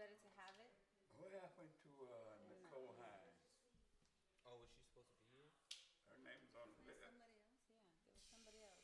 better to have it. What happened to Nicole Hines? Oh, was she supposed to be here? Her name was on the list. Somebody else, yeah. There was somebody else.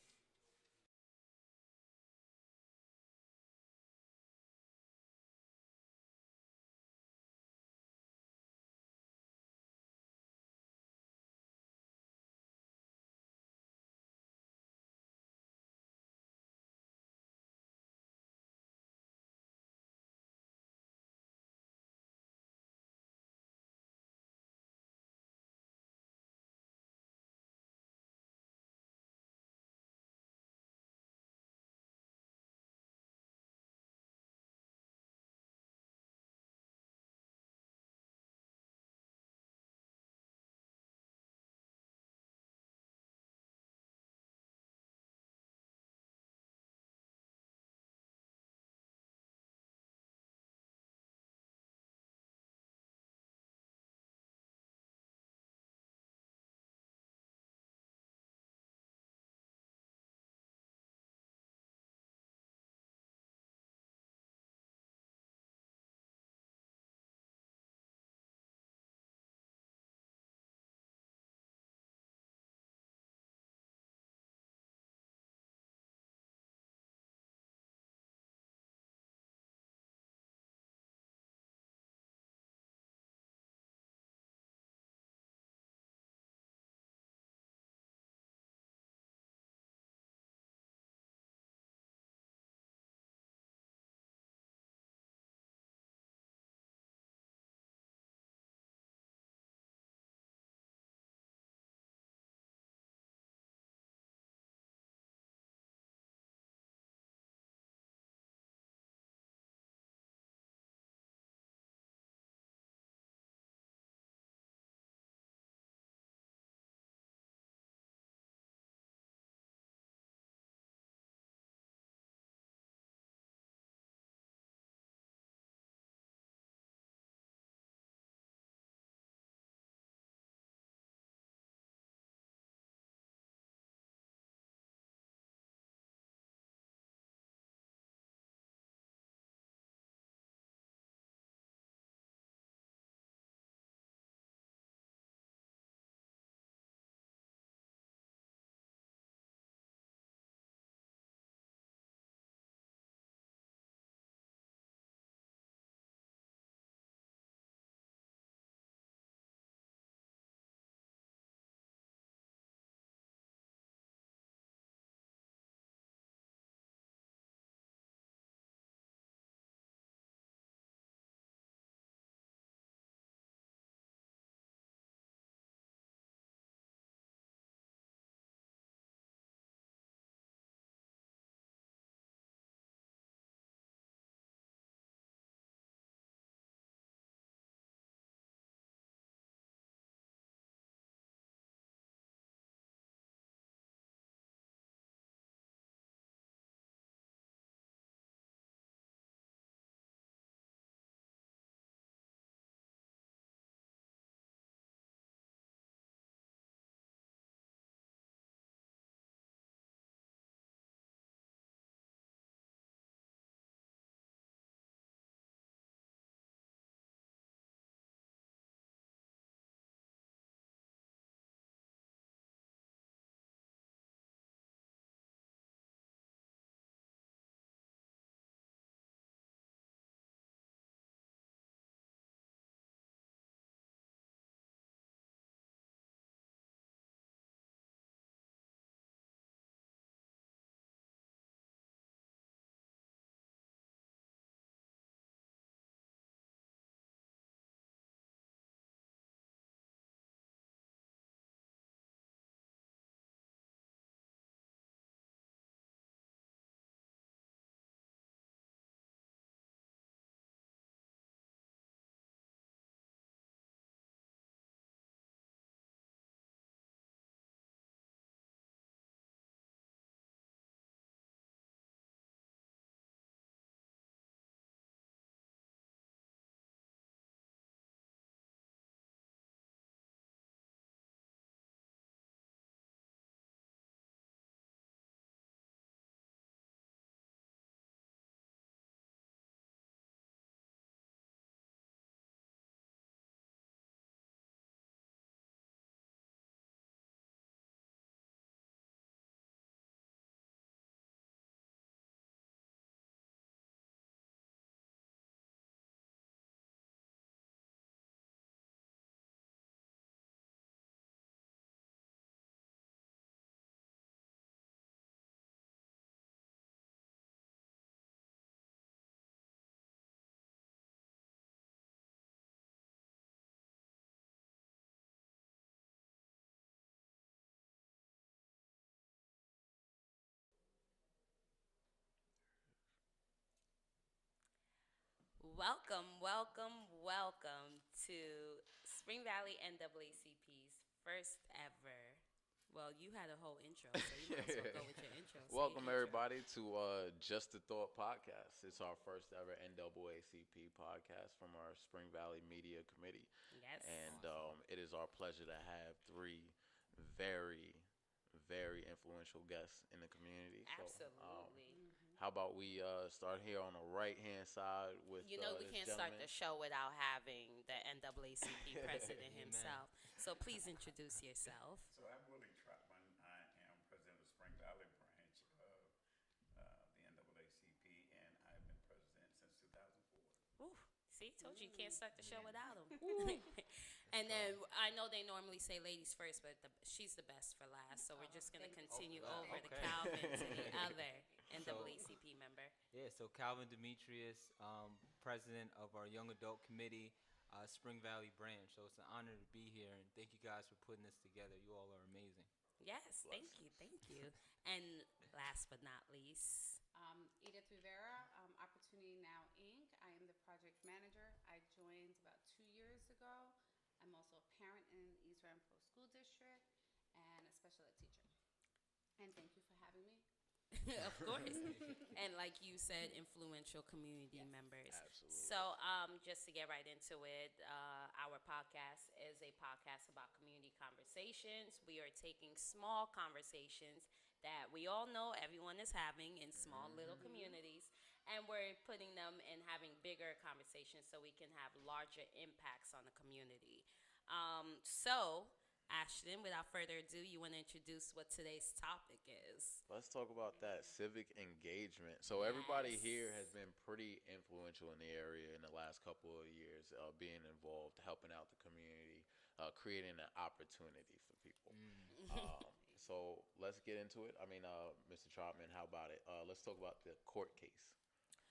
welcome to Spring Valley NAACP's first ever. Well, you had a whole intro, so you might as well go with your intro. Say Welcome intro. everybody to Just a Thought podcast. It's our first ever NAACP podcast from our Spring Valley Media Committee, Yes. and it is our pleasure to have three very, very influential guests in the community. Absolutely. How about we start here on the right-hand side with You know, we this can't start gentleman. the show without having the NAACP president himself. So please introduce yourself. So I'm Willie Trotman. I am president of the Spring Valley branch of the NAACP, and I've been president since 2004. Ooh, see, told you can't start the show without him. And then I know they normally say ladies first, but she's the best for last. So we're just going to continue over to Okay. Calvin, to the other NAACP member. Yeah, so Calvin Demetrius, president of our Young Adult Committee, Spring Valley branch. So it's an honor to be here, and thank you guys for putting this together. You all are amazing. Yes, thank you. And last but not least, Edith Rivera, Opportunity Now Inc. I am the project manager. I joined about 2 years ago. I'm also a parent in East Ramapo School District and a special ed teacher. And thank you for having me. of course. And like you said, influential community members. Absolutely. So just to get right into it, our podcast is a podcast about community conversations. We are taking small conversations that we all know everyone is having in small little communities, and we're putting them and having bigger conversations so we can have larger impacts on the community. So Ashton, without further ado, you want to introduce what today's topic is? Let's talk about that civic engagement. So everybody Yes. here has been pretty influential in the area in the last couple of years, being involved, helping out the community, creating an opportunity for people. So let's get into it. I mean, Mr. Trotman, how about it? Let's talk about the court case.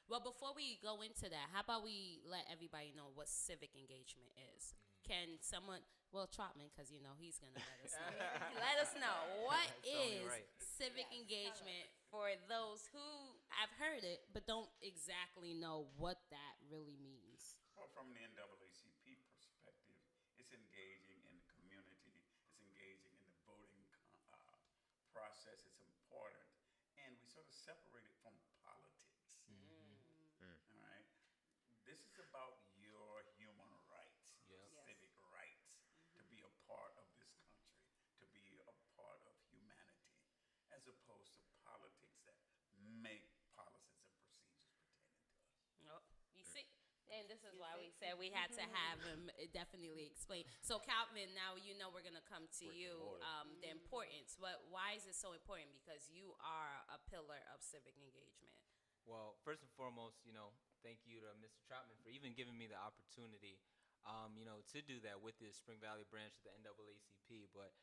Well, before we go into that, how about we let everybody know what civic engagement is? Can someone, well, Trotman, because you know he's gonna let us know. Let us know what It's only is right. civic engagement for those who have heard it but don't exactly know what that really means. Well, from the NAACP perspective, it's engaging in the community. It's engaging in the voting process. It's important, and we sort of separate it from politics. All right, this is about your human rights, Yep. civic rights, to be a part of this country, to be a part of humanity, as opposed to politics that make policies and procedures pertaining to us. You see, and this is why we said we had to have him definitely explain. So, Calvin, now you know we're gonna come to Brick and you. mortar. The importance. But why is it so important? Because you are a pillar of civic engagement. Well, first and foremost, thank you to Mr. Trotman for even giving me the opportunity, to do that with this Spring Valley branch of the NAACP. But,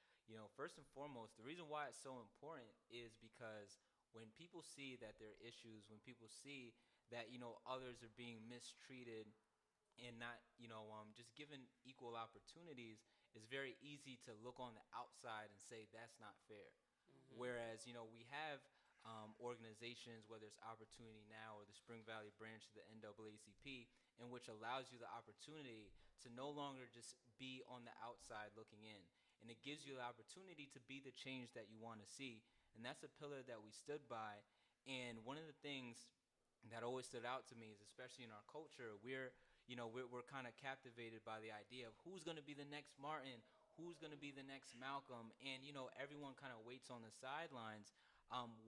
first and foremost, the reason why it's so important is because when people see that there are issues, when people see that, others are being mistreated and not, just given equal opportunities, it's very easy to look on the outside and say that's not fair. Whereas, we have organizations, whether it's Opportunity Now or the Spring Valley branch of the NAACP, in which allows you the opportunity to no longer just be on the outside looking in. And it gives you the opportunity to be the change that you want to see. And that's a pillar that we stood by. And one of the things that always stood out to me is, especially in our culture, we're kind of captivated by the idea of who's going to be the next Martin, who's going to be the next Malcolm. And, everyone kind of waits on the sidelines,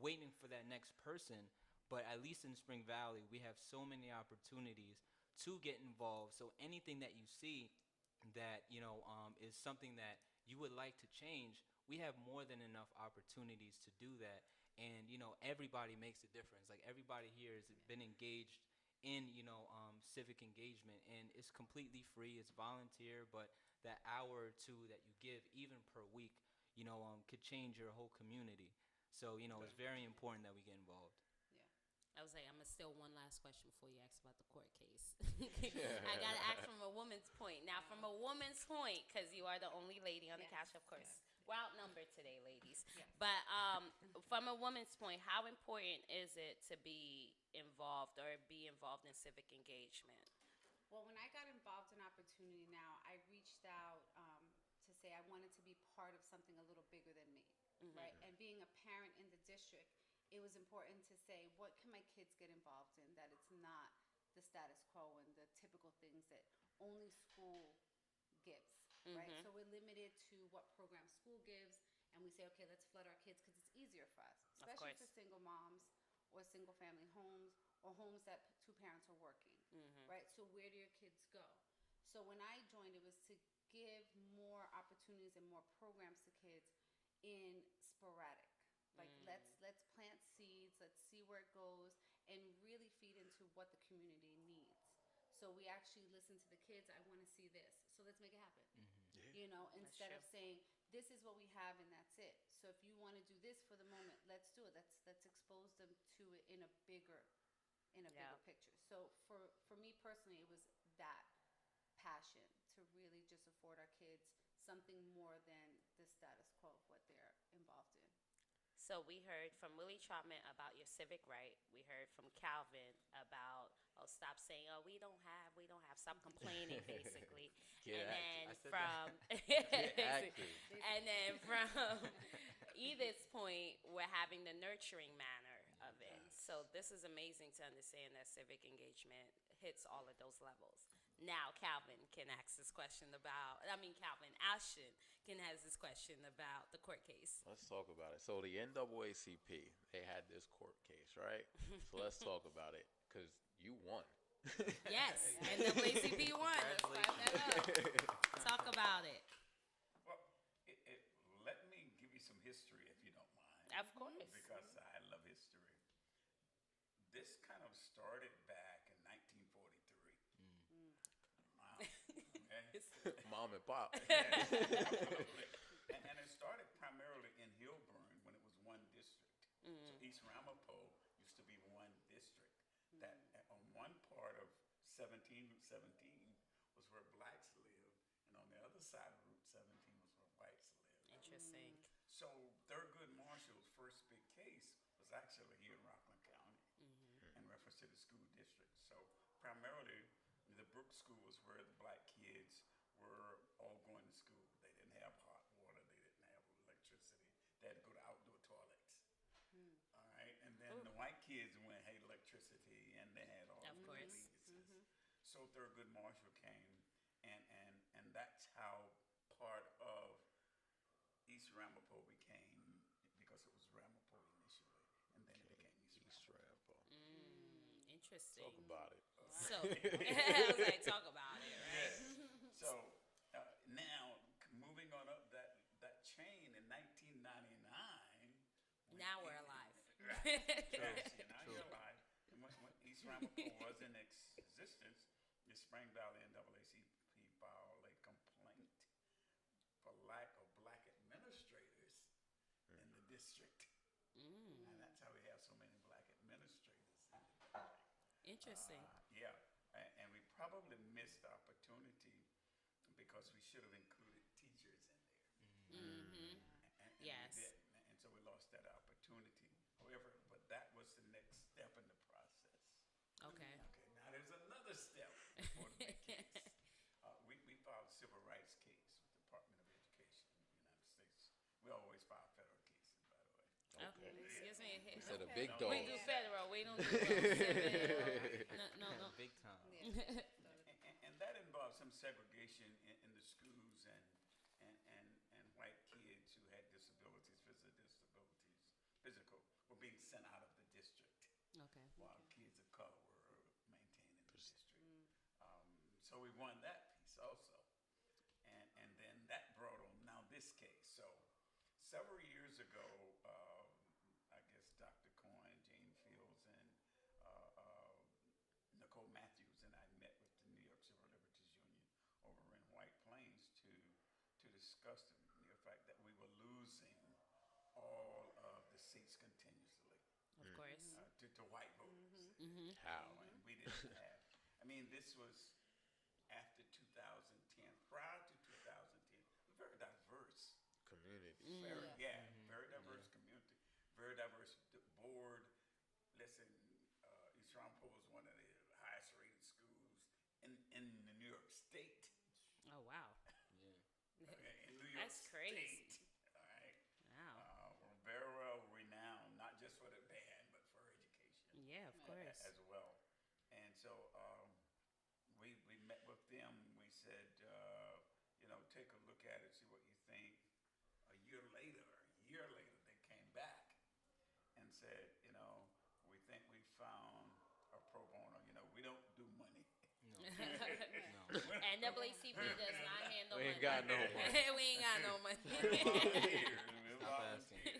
waiting for that next person. But at least in Spring Valley, we have so many opportunities to get involved. So anything that you see that, is something that you would like to change, we have more than enough opportunities to do that. And, everybody makes a difference. Like, everybody here has been engaged in, civic engagement. And it's completely free. It's volunteer. But that hour or two that you give, even per week, could change your whole community. So, it's very important that we get involved. I was like, I'm gonna steal one last question before you ask about the court case. I gotta ask from a woman's point. Now, from a woman's point, because you are the only lady on the couch, of course. We're outnumbered today, ladies. But from a woman's point, how important is it to be involved or be involved in civic engagement? Well, when I got involved in Opportunity Now, I reached out to say I wanted to be part of something a little bigger than me, right? And being a parent in the district, it was important to say, what can my kids get involved in that it's not the status quo and the typical things that only school gives, right? So we're limited to what program school gives, and we say, okay, let's flood our kids because it's easier for us, especially for single moms or single family homes or homes that two parents are working, right? So where do your kids go? So when I joined, it was to give more opportunities and more programs to kids in sporadic. Like let's plant seeds, let's see where it goes, and really feed into what the community needs. So we actually listen to the kids. I want to see this, so let's make it happen. You know, instead of saying this is what we have and that's it. So if you want to do this for the moment, let's do it. Let's expose them to it in a bigger picture. So for me personally, it was that passion to really just afford our kids something more than the status quo of what they're involved in. So we heard from Willie Trotman about your civic right. We heard from Calvin about, stop saying, we don't have, stop complaining, basically. Get and active. then Active. and then from Edith's point, we're having the nurturing manner of it. So this is amazing to understand that civic engagement hits all of those levels. Now Calvin can ask this question Calvin Ashton can ask this question about the court case. Let's talk about it. So the NAACP, they had this court case, right? So let's talk about it, because you won. Yes, NAACP won. Let's clap that up. Talk about it. Well, let me give you some history, if you don't mind. Of course. Because I love history. This kind of started back in 1943. Wow. Okay. Mom and pop. Absolutely. And it started primarily in Hillburn when it was one district. So East Ramapo used to be one district. That on one part of 17 Route 17 was where blacks lived, and on the other side of Route 17 was where whites lived. Interesting. So Thurgood Marshall's first big case was actually here in Rockland County in reference to the school district. So primarily the Brooks School was where the black kids were all going to school. They didn't have hot water. They didn't have electricity. They had to go to outdoor toilets. All right. And then the white kids went, had electricity, and they had all Of the course. conveniences. So Thurgood Marshall came, and that's how part of East Ramapo became, because it was Ramapo initially, and then it became East Ramapo. Interesting. Talk about it. So I was like, talk about it, right? So now, moving on up that chain in 1999. Now we're alive. Right. Now you're alive. And when East Ramapo was in existence, the Spring Valley NAACP filed a complaint for lack of black administrators in the district. And that's how we have so many black administrators in the district. Interesting. Yeah, and we probably missed the opportunity because we should have included teachers in there. And Yes. we didn't, and so we lost that opportunity. However, but that was the next step in the process. Okay. Okay, now there's another step before the big case. We filed a civil rights case with the Department of Education in the United States. We always file federal cases, by the way. Okay. Excuse me. You said a big dog. We do federal. We don't do civic. No. Big time. And that involves some segregation in the schools and white kids who had disabilities, physical, were being sent out of the district. Okay. While kids of color were maintaining the district. So we won that piece also. And then that brought on now this case. So several years ago, I guess Dr. Coyne, Jane Fields, and Nicole Matthews and I met with the New York Civil Liberties Union over in White Plains to discuss the mere fact that we were losing all of the seats continuously Of course. to white voters. How? And we didn't have. I mean, this was after 2010. Prior to 2010, a very diverse Community. very diverse community, very diverse board. Listen, East Ramapo was one of the highest rated schools in That's crazy. State. All right. Wow. We're very well renowned, not just for the band, but for education Yeah, of course. as well. And so we met with them. We said, take a look at it, see what you think. A year later, they came back and said, we think we found a pro bono. We don't do money. No. NAACP does not handle We money. ain't got no money. We ain't got no money. We're Stop volunteers.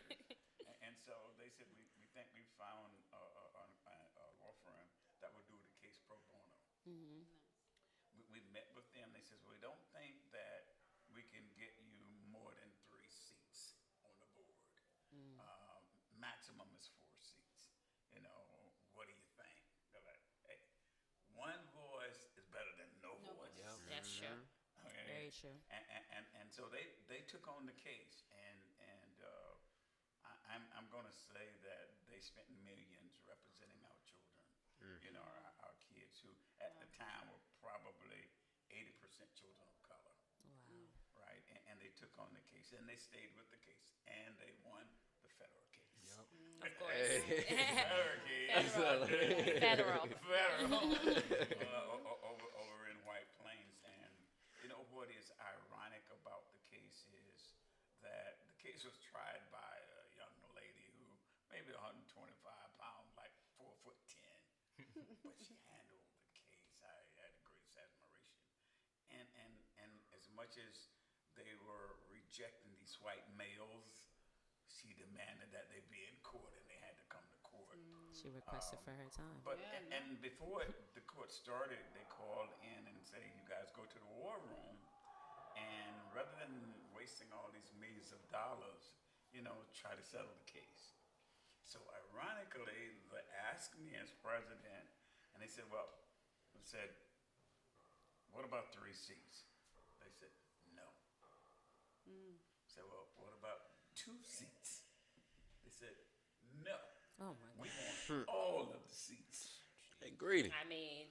And so they said, we think we found a law firm that would do the case pro bono. We met with them. They says, we don't think that we can get you more than 3 seats on the board. Maximum is 4 seats. What do you think? They're like, hey, one voice is better than no voice. Yep. That's true. Okay. Very true. And so they took on the case, and I'm going to say that they spent millions representing our children, our kids who at the time were probably 80% children of color. Wow. Right, and they took on the case, and they stayed with the case, and they won the federal case. Yep. Of course. Federal case. Federal. Over in White Plains, and what is ironic about the case is that the case was tried by a young lady who maybe 125 pounds, like 4'10", but she handled the case. I had the greatest admiration, and as much as they were rejecting these white males, she demanded that they be in court, and they had to come to court. She requested for her time. But and before the court started, they called in and said, "You guys go to the war room, and rather than wasting all these millions of dollars, try to settle the case." So ironically, they asked me as president, and they said, "Well," I said, "what about 3 seats?" They said, "No." I said, "Well, what about 2 seats?" They said, "No. Oh my We God. want all of the seats." Hey, greedy. I mean,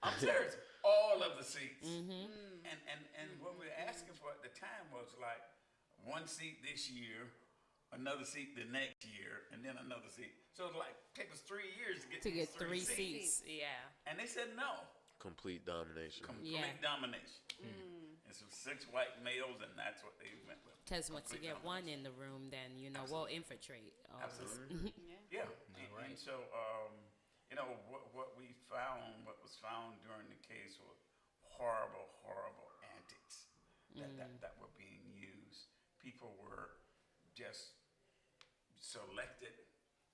I'm serious. All of the seats. And what we were asking for at the time was like 1 seat this year, another seat the next year, and then another seat. So it was like take us 3 years to get these 3 seats. seats. Yeah. And they said no. Complete domination. Complete domination. And so 6 white males, and that's what they went with. Because once you Complete get one domination. in the room, then we'll infiltrate. Absolutely. Yeah. right. And so, what we found, what was found during the case was horrible, horrible antics that were being used. People were just selected,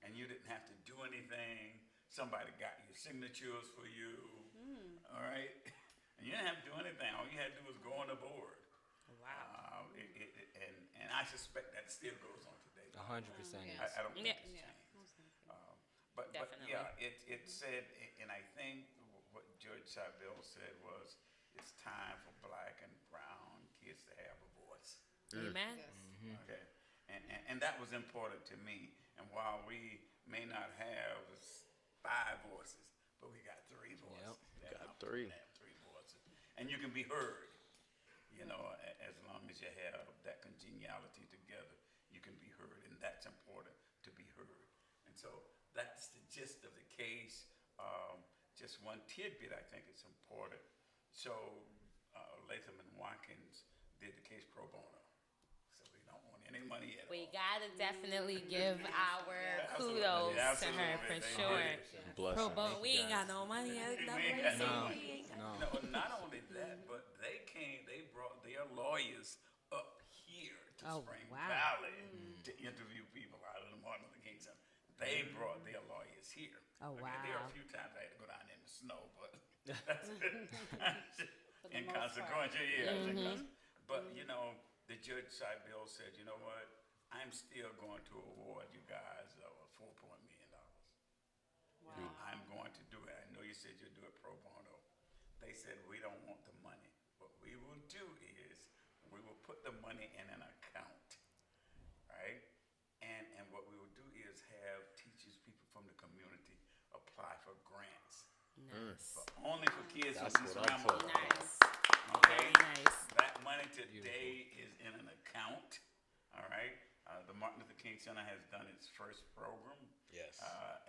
and you didn't have to do anything. Somebody got your signatures for you. All right? And you didn't have to do anything. All you had to do was go on the board. Wow. And I suspect that still goes on today. 100%. I don't think Yeah. it's changed. But Definitely. yeah, it said, and I think what Judge Saville said was, it's time for black and brown kids to have a voice. Amen. Okay, and that was important to me. And while we may not have 5 voices, but we got 3 voices. Yep. Got 3. Have 3 voices, and you can be heard. As long as you have that congeniality together, you can be heard, and that's important to be heard. And so that's the gist of the case. Just one tidbit I think is important. So Latham and Watkins did the case pro bono. So we don't want any money at all. We gotta definitely give our Absolutely. kudos to her Absolutely. for They sure. did. Bless Pro him. bono, we ain't got no money. We ain't got no money. No. No, not only that, but they brought their lawyers up here to Oh, Spring wow. Valley to interview people out of the Martin Luther King Center. They brought their lawyers here. Oh, There are wow. a few times I had to go down there in the snow, but that's inconsequential, yeah. But, the Judge Seibel said, you know what, I'm still going to award you guys $4 million. Wow. I'm going to do it. I know you said you'll do it pro bono. They said, we don't want the money. What we will do is we will put the money in an account, right? And what we will do is have teachers, people from the community apply for grants. Nice. But only for kids That's from East what I'm Ramos. talking about. Nice. Okay? Very nice. That money to Center has done its first program. Yes.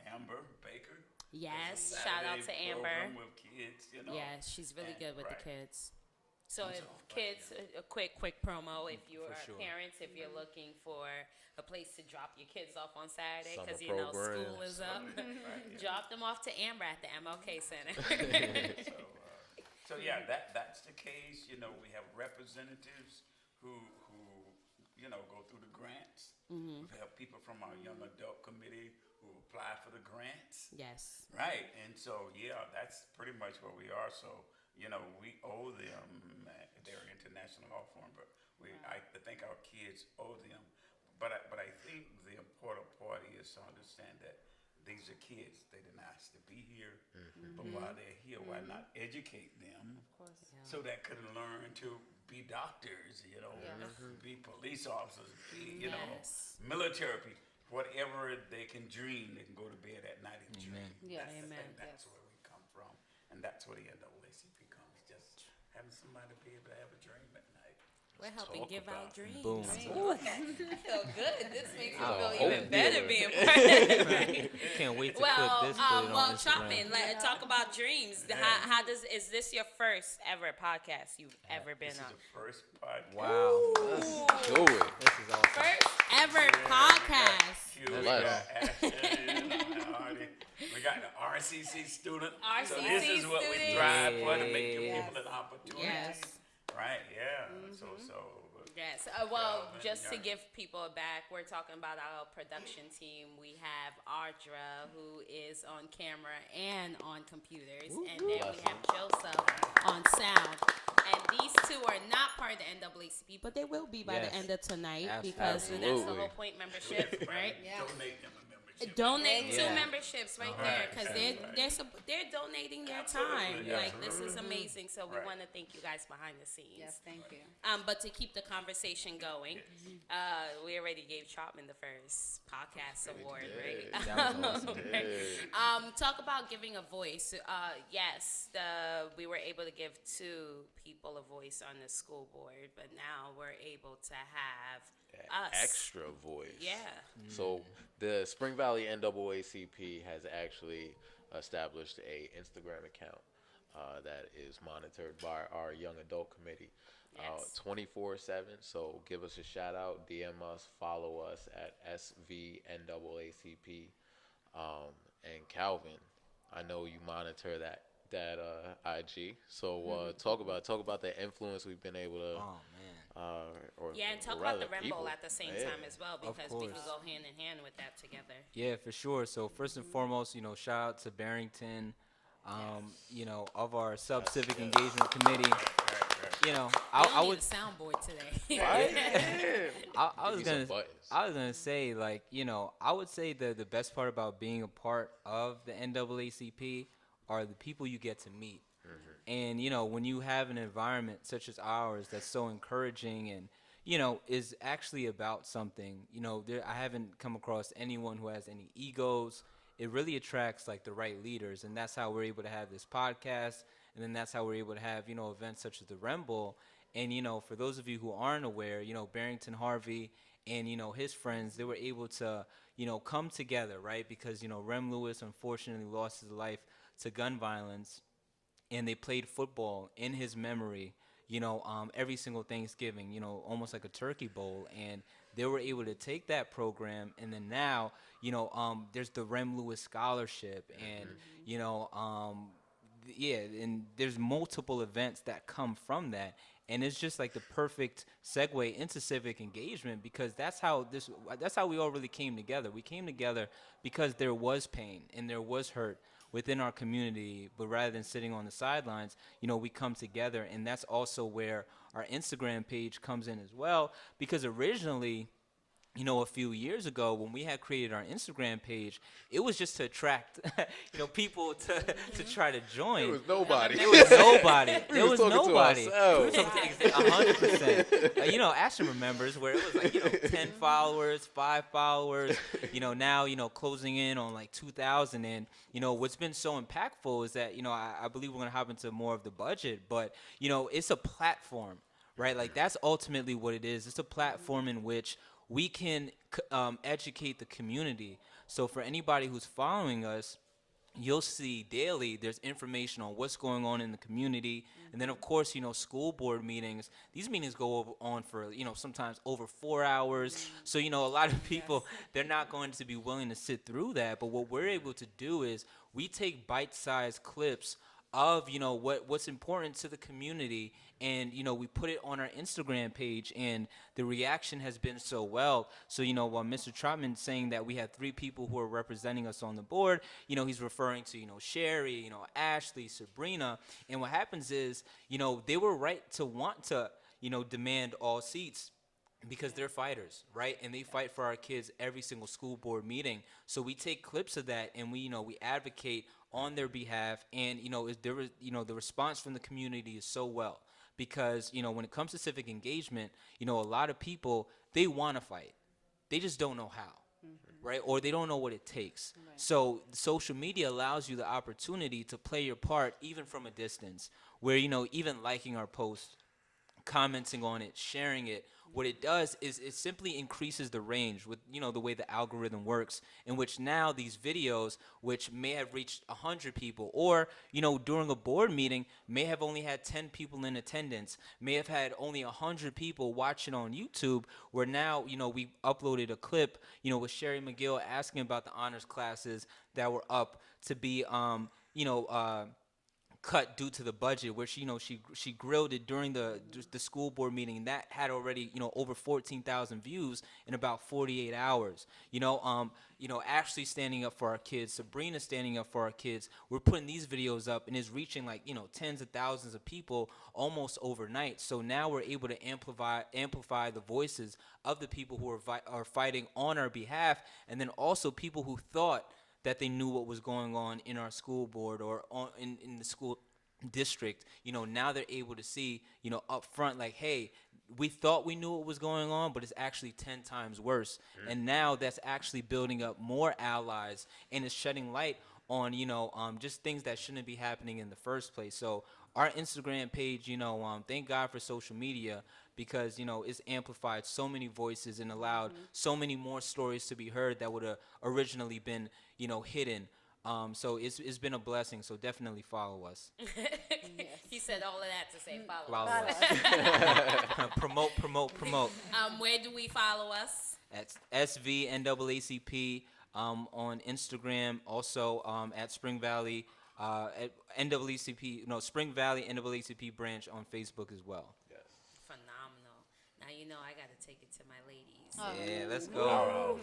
Amber Baker. Yes, It's a shout out to Saturday Amber. program with kids, Yes, she's really And- good with the right. kids. So if So, kids, a quick promo, if you For are sure. parents, if you're looking for a place to drop your kids off on Saturday, Summer because you know programs. school is up, Right, yeah. drop them off to Amber at the MLK Center. So yeah, that's the case. We have representatives who go through the grants. We have people from our young adult committee who apply for the grants. Yes. Right, and so yeah, that's pretty much where we are. So we owe them. They're an international law firm, but I think our kids owe them. But I think the important part is to understand that these are kids. They didn't ask to be here, but while they're here, why not educate them? Of course. So that could learn to be doctors, be police officers, be, Yes. military people. Whatever they can dream, they can go to bed at night and dream. Yes. Amen. That's where we come from. And that's where the NAACP comes, just having somebody be able to have a dream at night. We're helping talk give out about dreams. Boom. I feel good. This makes me a feel hope even better dealer. being president. Can't wait to Well, clip this. Put it on Trotman, Instagram. talk about dreams. Is this your first ever podcast you've ever been This is on? the first podcast. Wow. Let's do it. This is awesome. First ever podcast. We Let's got go. Ashton, Hardy. We got the RCC student. So RCC this is what we student. strive for, to make your Yes. people an opportunity. Yes. Right, yeah. So Yes. Well, Calvin, just to yeah. give people a back, we're talking about our production team. We have Ardra, who is on camera and on computers, and then we have Joseph on sound. And these two are not part of the NAACP, but they will be by the Yes. end of tonight Absolutely. because that's the Absolutely. whole point membership, right? donate them a membership. Donate two Yeah. memberships right there because they're donating their time. Absolutely, Like this is amazing. So we Right. want to thank you guys behind the scenes. Yes, thank you. But to keep the conversation going, we already gave Trotman the first podcast award, right? That was awesome. Right. Talk about giving a voice. Yes, we were able to give two people a voice on the school board, but now we're able to have us. Extra voice. Yeah. So the Spring Valley NAACP has actually established a Instagram account that is monitored by our young adult committee Yes. 24/7. So give us a shout out, DM us, follow us at SVNAACP. And Calvin, I know you monitor that IG. So talk about the influence we've been able to. Oh man. Yeah, and talk or about the rather Red people. Bowl at the same Yeah. time as well Of because we can course. go hand in hand with that together. Yeah, for sure. So first and foremost, shout out to Barrington, of our sub civic engagement committee. We don't I need would. a soundboard today. I was Give me some gonna. buttons. I was gonna say, I would say the best part about being a part of the NAACP are the people you get to meet. And when you have an environment such as ours that's so encouraging and is actually about something. I haven't come across anyone who has any egos. It really attracts like the right leaders, and that's how we're able to have this podcast, and then that's how we're able to have events such as the Rem Bowl. And for those of you who aren't aware, Barrington Harvey and his friends, they were able to come together, right? Because Rem Lewis unfortunately lost his life to gun violence, and they played football in his memory, every single Thanksgiving, almost like a turkey bowl. And they were able to take that program, and then now, there's the Rem Lewis Scholarship, and, and there's multiple events that come from that. And it's just like the perfect segue into civic engagement because that's how we all really came together. We came together because there was pain and there was hurt within our community, but rather than sitting on the sidelines, we come together, and that's also where our Instagram page comes in as well, because originally, a few years ago when we had created our Instagram page, it was just to attract, people to try to join. There was nobody. There was nobody. There was talking to nobody. ourselves. 100%. Ashton remembers where it was like 10 followers, 5 followers. Now closing in on like 2,000. And what's been so impactful is that I believe we're gonna hop into more of the budget, but it's a platform. Right, like that's ultimately what it is. It's a platform in which we can educate the community. So for anybody who's following us, you'll see daily there's information on what's going on in the community. And then, of course, school board meetings, these meetings go on for, sometimes over 4 hours. So, a lot of people, they're not going to be willing to sit through that. But what we're able to do is we take bite-sized clips of, what's important to the community, and, we put it on our Instagram page, and the reaction has been so well. So, while Mr. Trotman saying that we have 3 people who are representing us on the board, he's referring to, Sherry, Ashley, Sabrina, and what happens is, they were right to want to, demand all seats, because they're fighters, right? And they fight for our kids every single school board meeting. So we take clips of that, and we advocate on their behalf. And the response from the community is so well, because when it comes to civic engagement, a lot of people, they want to fight, they just don't know how. Right? Or they don't know what it takes. Right. So social media allows you the opportunity to play your part even from a distance, where even liking our post, commenting on it, sharing it, what it does is it simply increases the range with the way the algorithm works, in which now these videos, which may have reached 100 people, or during a board meeting may have only had 10 people in attendance, may have had only 100 people watching on YouTube, where now we uploaded a clip with Sherry McGill asking about the honors classes that were up to be cut due to the budget, where she grilled it during the school board meeting. That had already over 14,000 views in about 48 hours. Ashley standing up for our kids, Sabrina standing up for our kids. We're putting these videos up, and it's reaching tens of thousands of people almost overnight. So now we're able to amplify the voices of the people who are fighting on our behalf, and then also people who thought that they knew what was going on in our school board or in the school district. Now they're able to see, up front, like, hey, we thought we knew what was going on, but it's actually 10 times worse. And now that's actually building up more allies, and it's shedding light on, just things that shouldn't be happening in the first place. So our Instagram page, thank God for social media, because it's amplified so many voices and allowed so many more stories to be heard that would have originally been hidden. So it's been a blessing. So definitely follow us. He said all of that to say follow us. Promote. Where do we follow us? At SVNAACP on Instagram. Also at Spring Valley at Spring Valley NAACP branch on Facebook as well. Phenomenal. Now I got to take it to my ladies. Yeah, let's go.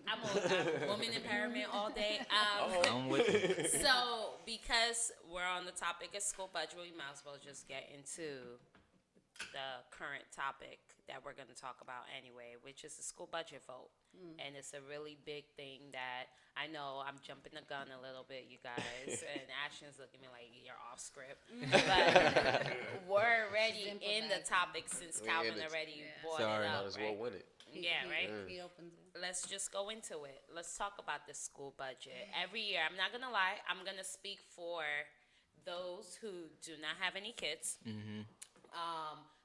I'm a woman empowerment all day. I'm with you. So, because we're on the topic of school budget, we might as well just get into the current topic that we're going to talk about anyway, which is the school budget vote. And it's a really big thing that I know I'm jumping the gun a little bit, you guys, and Ashton's looking at me like you're off script. But we're already in the topic since Calvin already brought it up. Might as well win it. Yeah, right? He opens it. Let's just go into it. Let's talk about the school budget. Every year, I'm not going to lie, I'm going to speak for those who do not have any kids.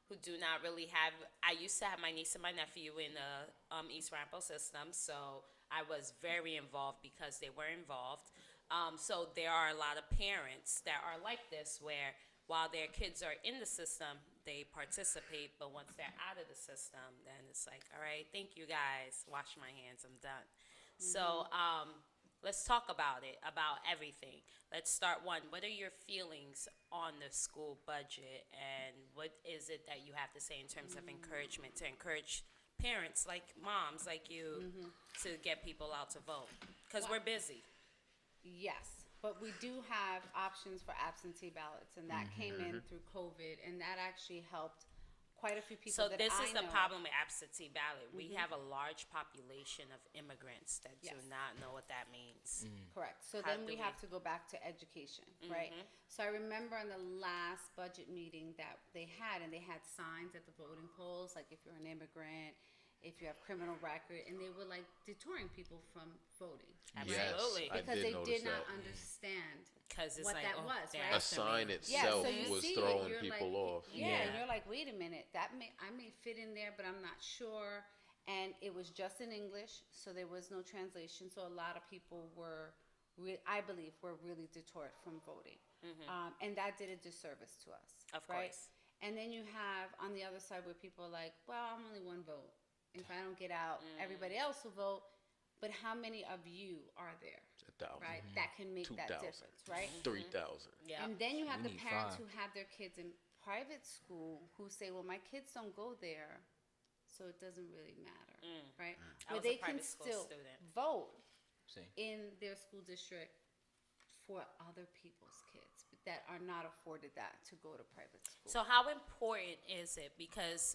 Who do not really have. I used to have my niece and my nephew in the East Rampo system, so I was very involved because they were involved. So there are a lot of parents that are like this, where while their kids are in the system, they participate, but once they're out of the system, then it's like, all right, thank you guys, wash my hands, I'm done. So let's talk about it, about everything. Let's start one. What are your feelings on the school budget, and what is it that you have to say in terms of encouragement to encourage parents like moms like you to get people out to vote? Because we're busy. Yes, but we do have options for absentee ballots, and that came in through COVID, and that actually helped quite a few people. So this is the problem with absentee ballot. We have a large population of immigrants that do not know what that means. Correct. So then we have to go back to education, right? So I remember in the last budget meeting that they had, and they had signs at the voting polls, like if you're an immigrant, if you have criminal record, and they were like deterring people from voting. Absolutely. Yes, because they did not that. understand it's what like, that was, right? A sign itself so you was see throwing you're people like, off. Yeah, and you're like, wait a minute, I may fit in there, but I'm not sure. and it was just in English, so there was no translation. So a lot of people were, I believe, were really deterred from voting, and that did a disservice to us. Of right? course. And then you have on the other side where people are like, well, I'm only one vote. If I don't get out, everybody else will vote. But how many of you are there, 1,000. right? That can make that 2,000. difference, right? 3,000. Yeah. And then you have We the need parents 5. who have their kids in private school who say, well, my kids don't go there, so it doesn't really matter, right? I Where was a they can private school still student. vote See. in their school district for other people's kids that are not afforded that to go to private school. So how important is it? Because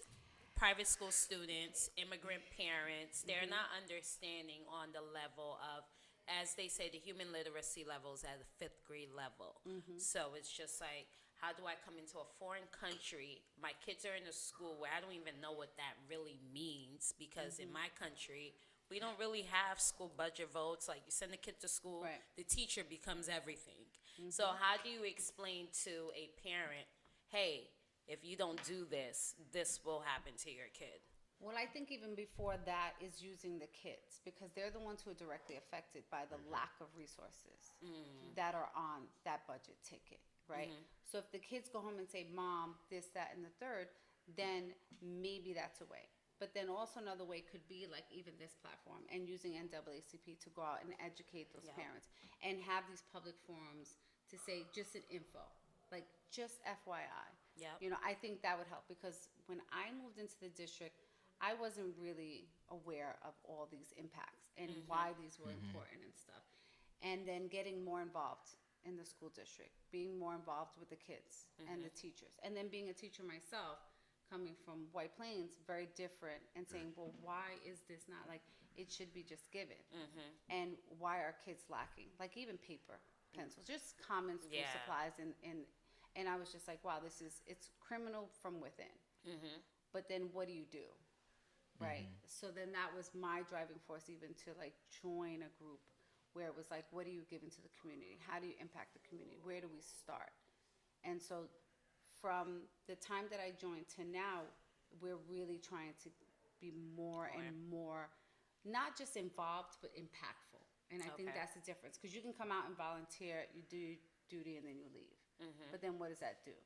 private school students, immigrant parents, they're not understanding on the level of, as they say, the human literacy levels at the 5th grade level. So it's just like, how do I come into a foreign country? My kids are in a school where I don't even know what that really means, because in my country, we don't really have school budget votes. Like, you send a kid to school, Right. the teacher becomes everything. So how do you explain to a parent, hey, if you don't do this, this will happen to your kid? Well, I think even before that is using the kids, because they're the ones who are directly affected by the lack of resources that are on that budget ticket, right? So if the kids go home and say, Mom, this, that, and the third, then maybe that's a way. But then also another way could be like even this platform and using NAACP to go out and educate those parents and have these public forums to say just an info, like just FYI. Yep. You know, I think that would help, because when I moved into the district, I wasn't really aware of all these impacts and why these were important and stuff. And then getting more involved in the school district, being more involved with the kids and the teachers. And then being a teacher myself, coming from White Plains, very different, and saying, well, why is this not, like, it should be just given? And why are kids lacking? Like even paper, pencils, just common school Yeah. supplies. And I was just like, wow, it's criminal from within. But then what do you do? Right? So then that was my driving force, even to like join a group where it was like, what do you give into the community? How do you impact the community? Where do we start? And so from the time that I joined to now, we're really trying to be more and more, not just involved, but impactful. And I think Okay. that's the difference, because you can come out and volunteer, you do your duty, and then you leave. But then what does that do?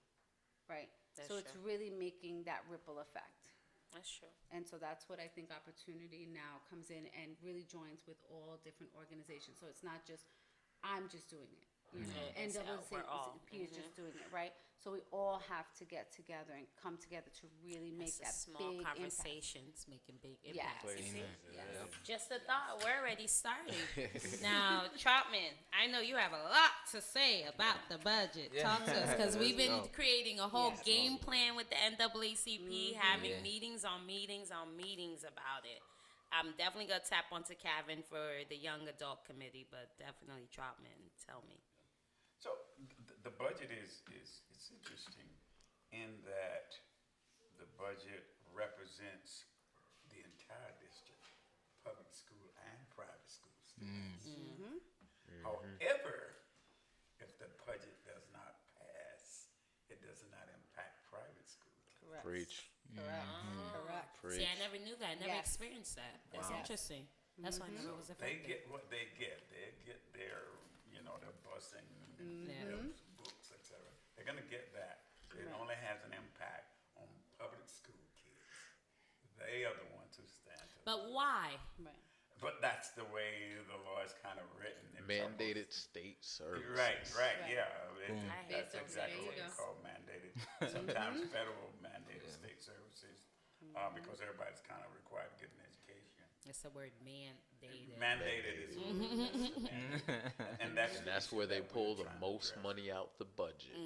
Right? That's So it's true. really making that ripple effect. That's true. And so that's what I think Opportunity Now comes in and really joins with all different organizations. So it's not just, I'm just doing it. You know, It's we're all. NAACP is just doing it, right? So we all have to get together and come together to really make It's the that small big impact. conversations making big Yes. impacts. You see? Yes. Just a thought, we're already starting. Now, Trotman, I know you have a lot to say about the budget. Yeah. Talk to us, because we've been Let's go. creating a whole Yes. game plan with the NAACP, having Yeah. meetings on meetings on meetings about it. I'm definitely going to tap onto Kevin for the Young Adult Committee, but definitely Trotman, tell me. So the budget is it's interesting in that the budget represents the entire district, public school and private school students. However, if the budget does not pass, it does not impact private schools. Correct. Preach. Correct. Correct. Preach. See, I never knew that. I never Yes. experienced that. That's Wow. interesting. That's why I never was They affected. get what they get. They get their, their busing, their books, etc. They're gonna get that. It Right. only has an impact on public school kids. They are the ones who stand to. But why? Right. But that's the way the law is kind of written. It's Mandated almost- state services. Right, Right. yeah. Boom. I hate That's those. exactly There what you it's go. called, mandated. Sometimes federal mandated state services, because everybody's kind of required to get an education. It's the word mandated. Mandated is and And that's where they pull the most money out the budget.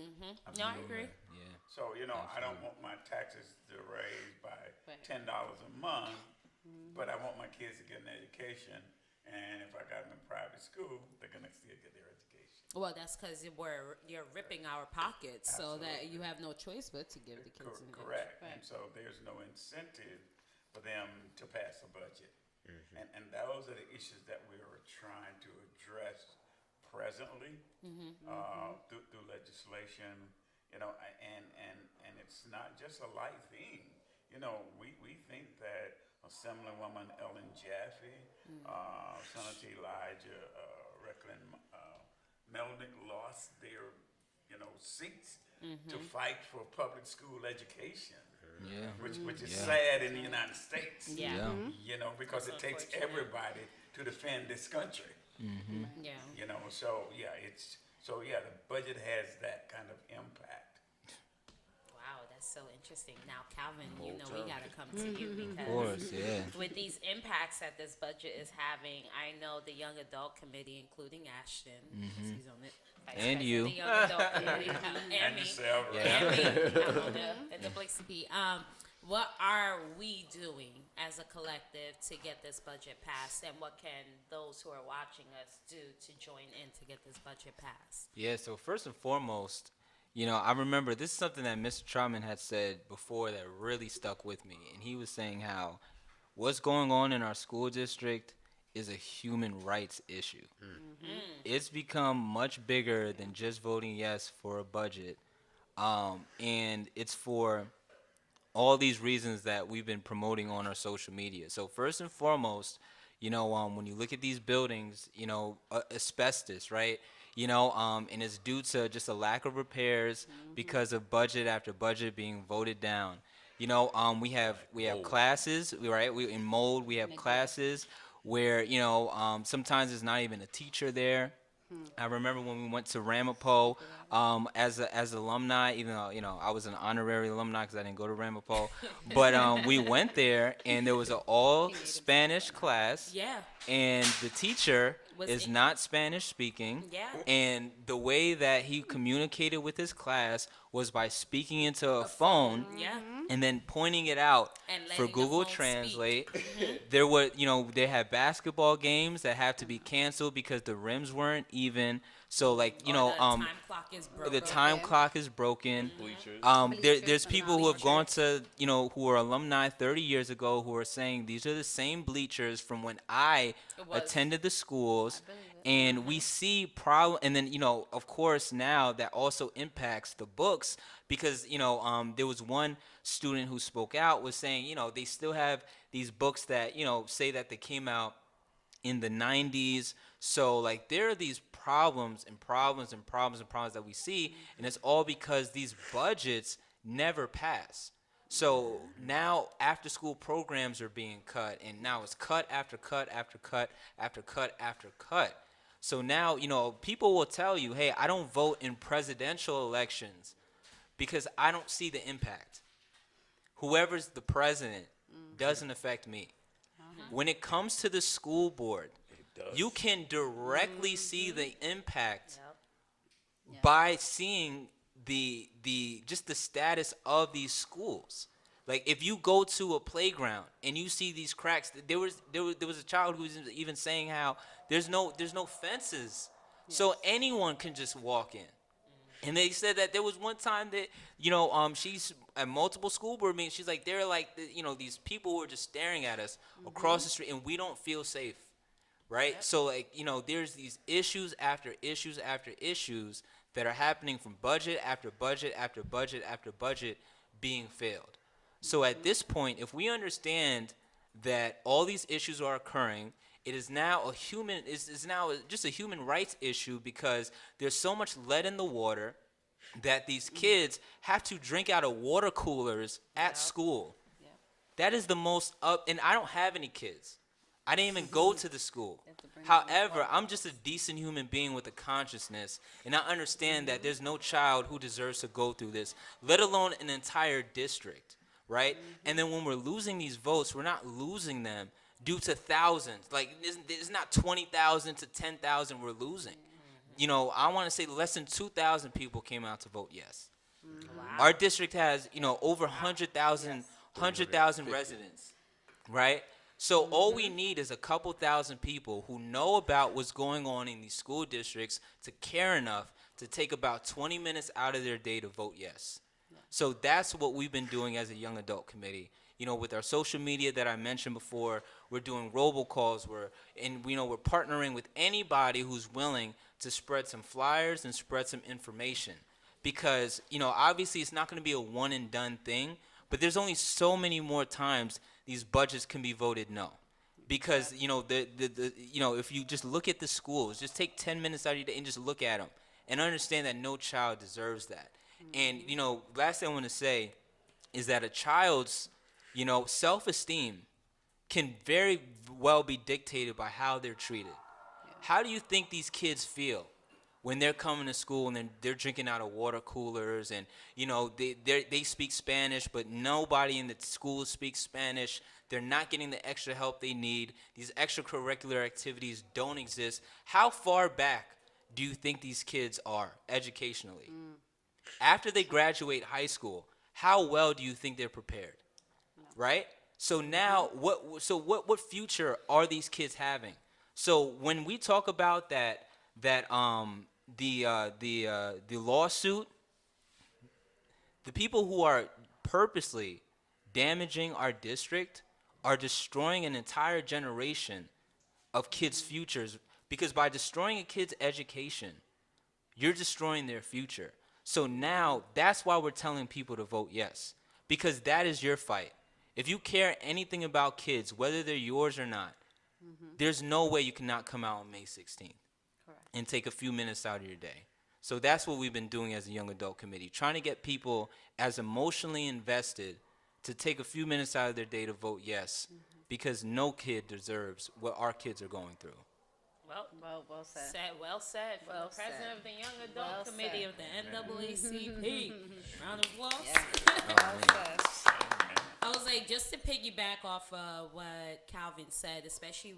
No, I agree. Yeah. So, I don't want my taxes to raise by Right. $10 a month, but I want my kids to get an education. And if I got them in private school, they're gonna still get their education. Well, that's because you're ripping our pockets, so that Absolutely. you have no choice but to give the kids an Correct. Right. And so there's no incentive for them to pass a budget. And those are the issues that we are trying to address presently through legislation. And it's not just a light thing. We think that Assemblywoman Ellen Jaffe, Senator Elijah Reckland Melnick lost their, seats to fight for public school education. Yeah. Which is Yeah. sad in the United States. Yeah. Because it takes unfortunate. everybody to defend this country. Yeah. The budget has that kind of impact. Wow, that's so interesting. Now, Calvin, we term. gotta come to you Of course, because yeah. with these impacts that this budget is having, I know the Young Adult Committee, including Ashton, because he's on it. Vice And President you. of the Young Adult Committee, and me. yourself, right? And me. I'm on the NAACP. What are we doing as a collective to get this budget passed, and what can those who are watching us do to join in to get this budget passed? Yeah, so first and foremost, I remember this is something that Mr. Trotman had said before that really stuck with me. And he was saying how what's going on in our school district is a human rights issue. It's become much bigger than just voting yes for a budget. And it's for all these reasons that we've been promoting on our social media. So first and foremost, when you look at these buildings, asbestos, right? And it's due to just a lack of repairs because of budget after budget being voted down. We have classes, right? In mold, we have classes where sometimes there's not even a teacher there. I remember when we went to Ramapo as alumni, even though I was an honorary alumni because I didn't go to Ramapo, but we went there and there was an all Spanish class. Yeah. And the teacher Was is it- not Spanish speaking. Yeah. And the way that he communicated with his class was by speaking into a phone Yeah. and then pointing it out And for letting the Google phone Translate. speak. There were, they had basketball games that had to be canceled because the rims weren't even. So like, Or the time clock is broken. the time clock is broken. Bleachers. There's people who have gone to, who are alumni 30 years ago who are saying these are the same bleachers from when I It was. attended the schools. And we see problem, and then, of course, now that also impacts the books because, there was one student who spoke out was saying, they still have these books that, say that they came out in the 90s. So, like, there are these problems and problems and problems and problems that we see, and it's all because these budgets never pass. So now after school programs are being cut, and now it's cut after cut after cut after cut after cut. So now, people will tell you, hey, I don't vote in presidential elections because I don't see the impact. Whoever's the president doesn't affect me. When it comes to the school board, you can directly see the impact by seeing the just the status of these schools. Like if you go to a playground and you see these cracks, there was a child who was even saying how there's no fences, so anyone can just walk in. And they said that there was one time that she's at multiple school board meetings. She's like, they're like these people who are just staring at us across the street, and we don't feel safe, right? Yep. So like there's these issues after issues after issues that are happening from budget after budget after budget after budget being failed. So at this point, if we understand that all these issues are occurring, it is now just a human rights issue because there's so much lead in the water that these kids have to drink out of water coolers at school. Yep. That is the most and I don't have any kids. I didn't even go to the school. to bring However, I'm just a decent human being with a consciousness, and I understand that there's no child who deserves to go through this, let alone an entire district, right? And then when we're losing these votes, we're not losing them due to thousands. Like, it's not 20,000 to 10,000 we're losing. I want to say less than 2,000 people came out to vote yes. Wow. Our district has, over 100,000 residents, right? So all we need is a couple thousand people who know about what's going on in these school districts to care enough to take about 20 minutes out of their day to vote yes. So that's what we've been doing as a young adult committee. With our social media that I mentioned before, we're doing robocalls. We're partnering with anybody who's willing to spread some flyers and spread some information. Because, obviously it's not going to be a one and done thing, but but there's only so many more times these budgets can be voted no. Because, you know, if you just look at the schools, just take 10 minutes out of your day and just look at them and understand that no child deserves that. And, you know, last thing I want to say is that a child's, you know, self-esteem can very well be dictated by how they're treated. How do you think these kids feel when they're coming to school and they're drinking out of water coolers and, you know, they speak Spanish, but nobody in the school speaks Spanish? They're not getting the extra help they need. These extracurricular activities don't exist. How far back do you think these kids are educationally? After they graduate high school, how well do you think they're prepared? Right? So now, what future are these kids having? So when we talk about the lawsuit, the people who are purposely damaging our district are destroying an entire generation of kids' futures, because by destroying a kid's education, you're destroying their future. So now that's why we're telling people to vote yes, because that is your fight. If you care anything about kids, whether they're yours or not, there's no way you cannot come out on May 16th and take a few minutes out of your day. So that's what we've been doing as a young adult committee, trying to get people as emotionally invested to take a few minutes out of their day to vote yes, because no kid deserves what our kids are going through. Well said. Well said. From the president of the Young Adult Committee of the NAACP. Round of applause. I was like, just to piggyback off what Calvin said, especially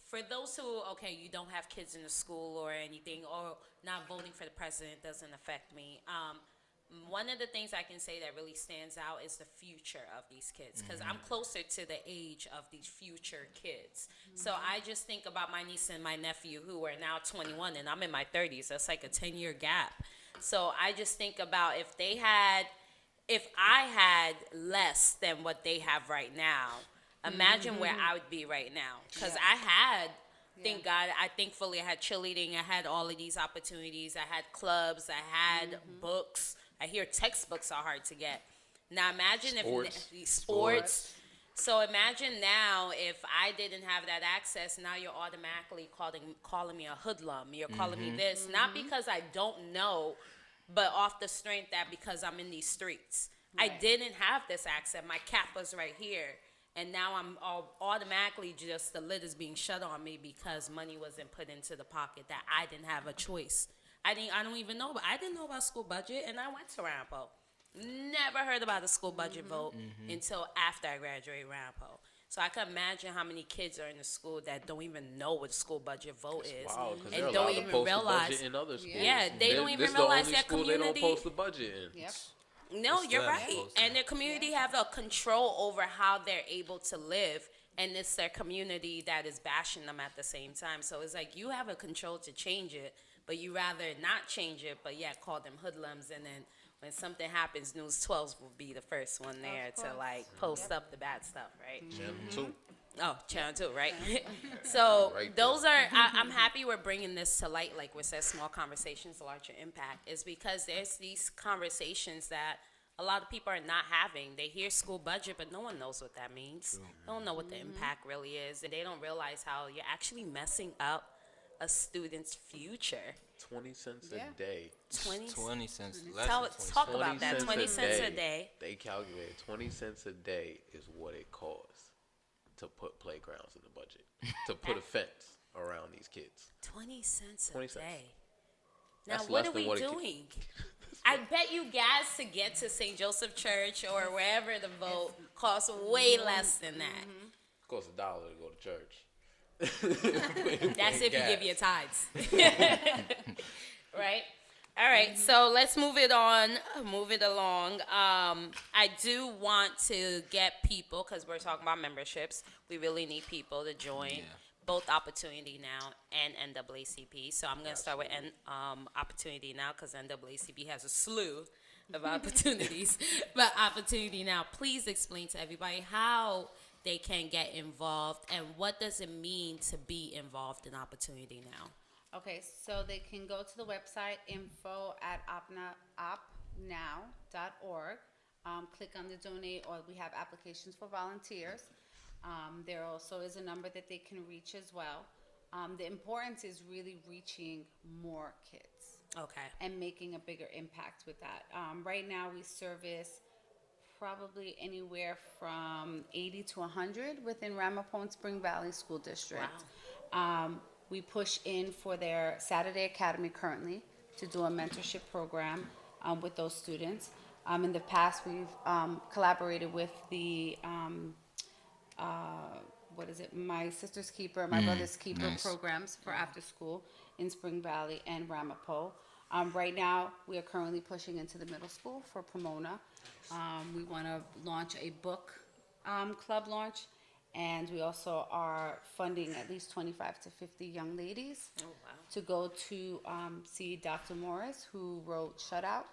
for those who, okay, you don't have kids in the school or anything, or not voting for the president doesn't affect me. One of the things I can say that really stands out is the future of these kids, because I'm closer to the age of these future kids. So I just think about my niece and my nephew, who are now 21, and I'm in my 30s. That's like a 10-year gap. So I just think about if I had less than what they have right now, imagine where I would be right now. Because I had, thank God, thankfully I had cheerleading, I had all of these opportunities, I had clubs, I had books. I hear textbooks are hard to get. Now imagine if sports. So imagine now if I didn't have that access, now you're automatically calling me a hoodlum. You're calling me this, not because I don't know, but off the strength that because I'm in these streets. Right. I didn't have this access. My cap was right here. And now I'm automatically just, the lid is being shut on me because money wasn't put into the pocket that I didn't have a choice. I don't even know, but I didn't know about school budget, and I went to Rampo. Never heard about the school budget vote until after I graduated Rampo. So I can imagine how many kids are in the school that don't even know what school budget vote is, wow, and don't even realize. In other schools. Yeah, they don't even realize their community. They don't post the budget in. Yep. No, you're right. And their community have a control over how they're able to live, and it's their community that is bashing them at the same time. So it's like you have a control to change it, but you rather not change it, but yet call them hoodlums. And then when something happens, News 12 will be the first one there to like post up the bad stuff, right? Channel 2. Oh, Channel 2, right? So Right those are, I'm happy we're bringing this to light, like we said, small conversations, larger impact, is because there's these conversations that a lot of people are not having. They hear school budget, but no one knows what that means. They don't know what the impact really is, and they don't realize how you're actually messing up a student's future. 20 cents a day. 20 cents. Talk about that. 20 cents a day. They calculated 20 cents a day is what it costs to put playgrounds in the budget, to put a fence around these kids. 20 cents a 20 cents. day. Now, That's what less are than we what doing? I bet you gas to get to St. Joseph Church or wherever the vote costs way less than that. It costs $1 to go to church. That's if you give your tithes. Right? All right, so let's move it along. I do want to get people, because we're talking about memberships. We really need people to join both Opportunity Now and NAACP. So I'm going to start with Opportunity Now, because NAACP has a slew of opportunities. But Opportunity Now, please explain to everybody how they can get involved and what does it mean to be involved in Opportunity Now. Okay, so they can go to the website info@opnow.org. click on the donate, or we have applications for volunteers. There also is a number that they can reach as well. The importance is really reaching more kids Okay. and making a bigger impact with that. Right now, we service probably anywhere from 80 to 100 within Ramapo and Spring Valley School District. We push in for their Saturday Academy currently to do a mentorship program with those students. In the past, we've collaborated with the My Sister's Keeper, My Brother's Keeper nice. programs for after school in Spring Valley and Ramapo. Right now, we are currently pushing into the middle school for Pomona. We want to launch a book club launch, and we also are funding at least 25 to 50 young ladies Oh, wow. to go to see Dr. Morris, who wrote Shutout,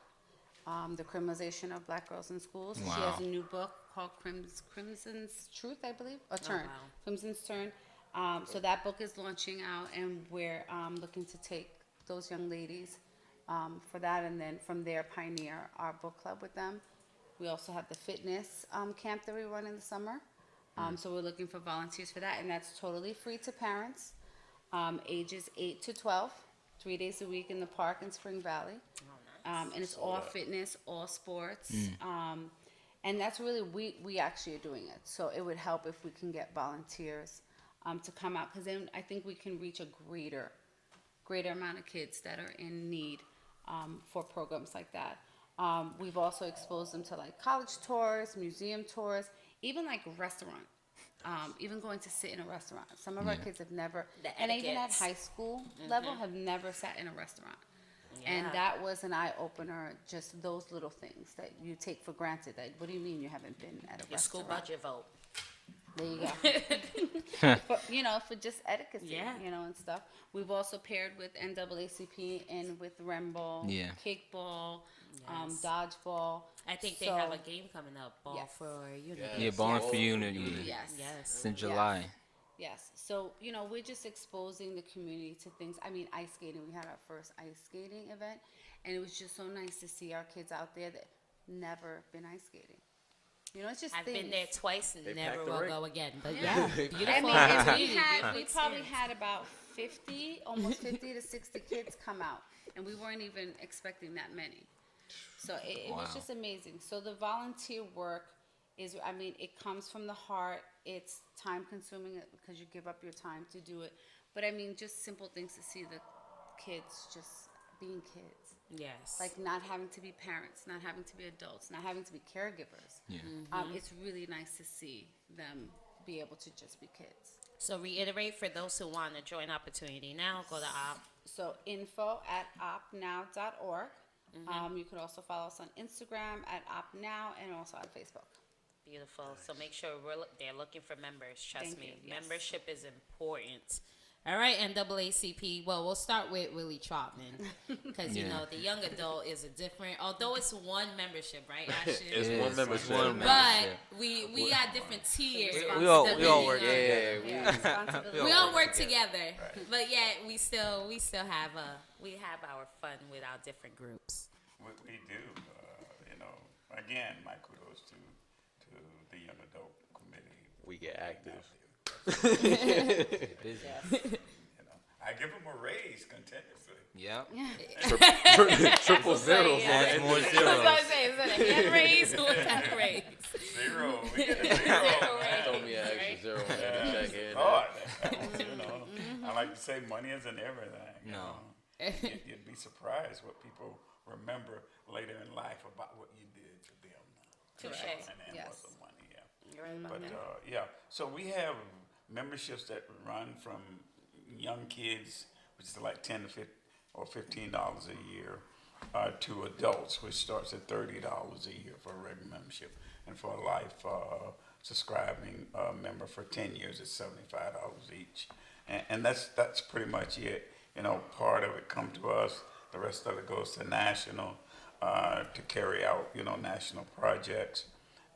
the criminalization of black girls in schools. She has Wow. a new book called Crimson's Truth, I believe, or Turn. wow. Crimson's Turn. So that book is launching out, and we're looking to take those young ladies for that, and then from there pioneer our book club with them. We also have the fitness camp that we run in the summer. So we're looking for volunteers for that, and that's totally free to parents, ages 8 to 12, 3 days a week in the park in Spring Valley. And it's all fitness, all sports. And that's really, we actually are doing it. So it would help if we can get volunteers to come out, because then I think we can reach a greater amount of kids that are in need for programs like that. We've also exposed them to like college tours, museum tours, even like restaurant, even going to sit in a restaurant. Some of our kids have never, The and even at etiquettes. high school level, have never sat in a restaurant. And Yeah. that was an eye-opener, just those little things that you take for granted. That, what do you mean you haven't been at a Your school restaurant? budget vote. There you go. For just etiquette, Yeah. and stuff. We've also paired with NAACP and with Rembo, Yeah. kickball, Yes. dodgeball. I think they So- have a game coming up, Ball Yes. for Unity. Yeah, Born Yes. for Unity. Yes. Yes. It's in July. Yes. So, we're just exposing the community to things. I mean, ice skating. We had our first ice skating event, and it was just so nice to see our kids out there that never been ice skating. It's just I've things. been there twice and They never packed the will rink. go again. But Yeah. yeah, beautiful. I mean, opportunity, we beautiful probably experience. had about almost 50 to 60 kids come out, and we weren't even expecting that many. So it was Wow. just amazing. So the volunteer work is, it comes from the heart. It's time consuming because you give up your time to do it. But just simple things to see the kids just being kids. Yes. Like not having to be parents, not having to be adults, not having to be caregivers. Yeah. It's really nice to see them be able to just be kids. So reiterate for those who want to join Opportunity Now, go to op. So info@opnow.org. You can also follow us on Instagram @opnow and also on Facebook. Beautiful. So make sure they're looking for members. Trust Thank me, you. Yes. membership is important. All right, NAACP. Well, we'll start with Willie Trotman because Yeah. the young adult is a different. Although it's one membership, right? Ashton? It's one membership. One But membership. we got different tiers. We all depending work on- together. Responsibility. We all work together, but yet we still have our fun with our different groups. We do. Again, my kudos to the Young Adult Committee. We get active. Busy. I give them a raise continuously. Yep. Triple zeros. Yeah. Adds more I was zeros. gonna say, is it a hand raise or what kind of raise? Zero. We get a zero. Throw me an extra zero in the check here. Lord, I like to say money isn't everything. No. You'd be surprised what people remember later in life about what you did to them. Touche. And Yes. what's the money, yeah. You're right about But that. so we have memberships that run from young kids, which is like $10 to $15 a year, to adults, which starts at $30 a year for a regular membership, and for a life subscribing member for 10 years, it's $75 each, and that's pretty much it. Part of it come to us, the rest of it goes to national to carry out national projects.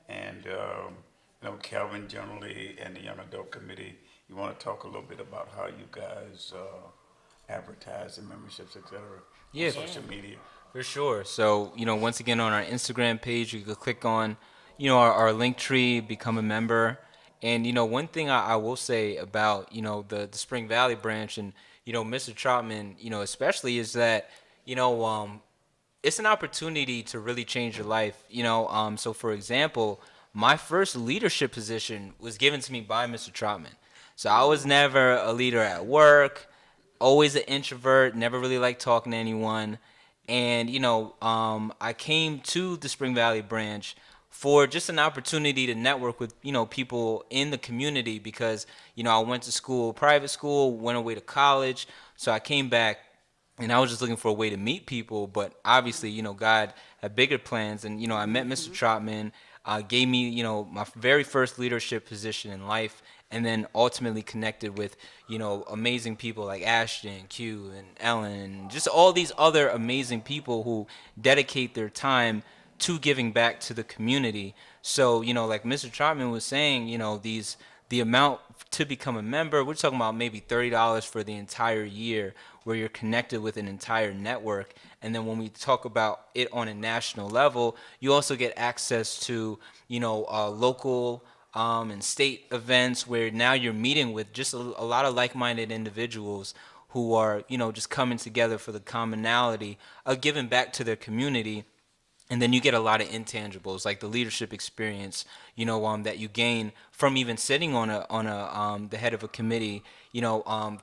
And, Kelvin generally and the Young Adult Committee, you want to talk a little bit about how you guys advertise the memberships, et cetera, Yeah. on social media? For sure. So, once again, on our Instagram page, you could click on, our link tree, become a member. And, one thing I will say about, the Spring Valley branch and, Mr. Trotman, especially is that, it's an opportunity to really change your life. So for example, my first leadership position was given to me by Mr. Trotman. So I was never a leader at work, always an introvert, never really liked talking to anyone. And, I came to the Spring Valley branch for just an opportunity to network with, people in the community because, I went to school, private school, went away to college. So I came back and I was just looking for a way to meet people. But obviously, God had bigger plans. And, I met Mr. Trotman, gave me, my very first leadership position in life. And then ultimately connected with, amazing people like Ashton, Q, and Ellen, and just all these other amazing people who dedicate their time to giving back to the community. So, like Mr. Trotman was saying, the amount to become a member, we're talking about maybe $30 for the entire year where you're connected with an entire network. And then when we talk about it on a national level, you also get access to, local and state events where now you're meeting with just a lot of like-minded individuals who are, just coming together for the commonality of giving back to their community. And then you get a lot of intangibles like the leadership experience, that you gain from even sitting on the head of a committee,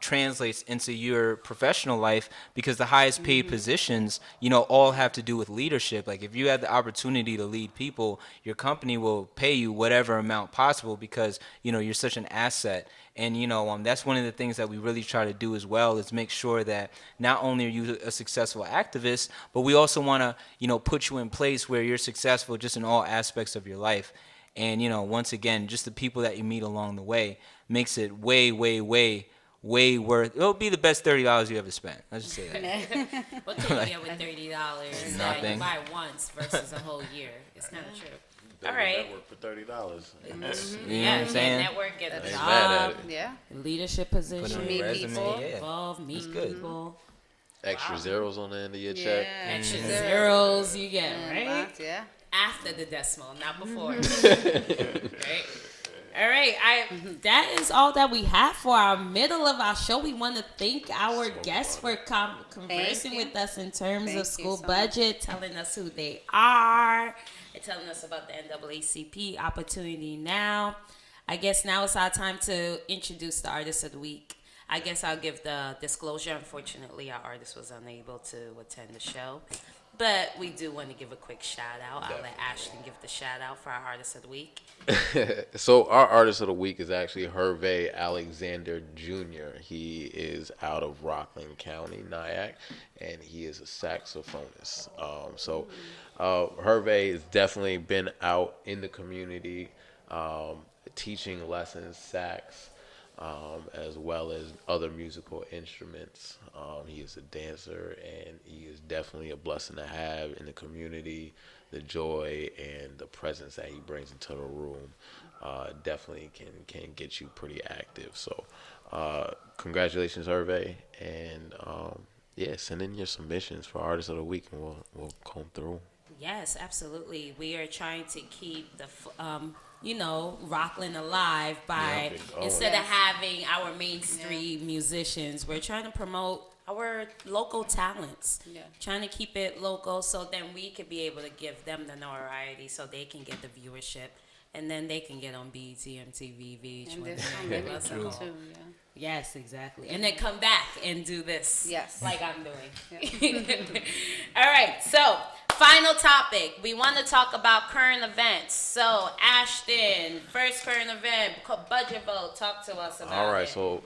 translates into your professional life because the highest paid positions, all have to do with leadership. Like if you have the opportunity to lead people, your company will pay you whatever amount possible because, you're such an asset. And, that's one of the things that we really try to do as well is make sure that not only are you a successful activist, but we also want to, put you in place where you're successful just in all aspects of your life. And, once again, just the people that you meet along the way makes it way, way, way, way worth. It'll be the best $30 you ever spent. Let's just say that. What can you get with $30 that you Nothing. buy once versus a whole year? It's kind of true. They All would right. network for $30. You know what I'm Yeah, saying? network, get a Ain't mad at job, it. Yeah. leadership Put position, on Meet your resume, people. yeah. involved, meet good. people. Extra zeros on the end of your Yeah. check. Extra Zeros. zeros you get, right? Lots, yeah. After the decimal, not before. Right? All right, that is all that we have for our middle of our show. We want to thank our guests for conversing you. with us in terms Thank of you school so budget, telling us who they are, and telling us about the NAACP opportunity now. I guess now it's our time to introduce the artist of the week. I guess I'll give the disclosure. Unfortunately, our artist was unable to attend the show. But we do want to give a quick shout out. I'll let Ashton give the shout out for our artist of the week. So our artist of the week is actually Hervé Alexander Jr. He is out of Rockland County, Nyack, and he is a saxophonist. Hervé has definitely been out in the community, teaching lessons, sax, as well as other musical instruments. He is a dancer, and he is definitely a blessing to have in the community. The joy and the presence that he brings into the room definitely can get you pretty active. So congratulations, Hervé, and send in your submissions for Artist of the Week, and we'll comb through. Yes, absolutely. We are trying to keep the Rockland alive by instead of having our mainstream musicians, we're trying to promote our local talents. Yeah. Trying to keep it local so then we could be able to give them the notoriety so they can get the viewership and then they can get on BET, MTV, VH1. And there's so many of them too, yeah. Yes, exactly. And then come back and do this. Yes. Like I'm doing. All right, so final topic. We want to talk about current events. So, Ashton, first current event, budget vote. Talk to us about it. All right, so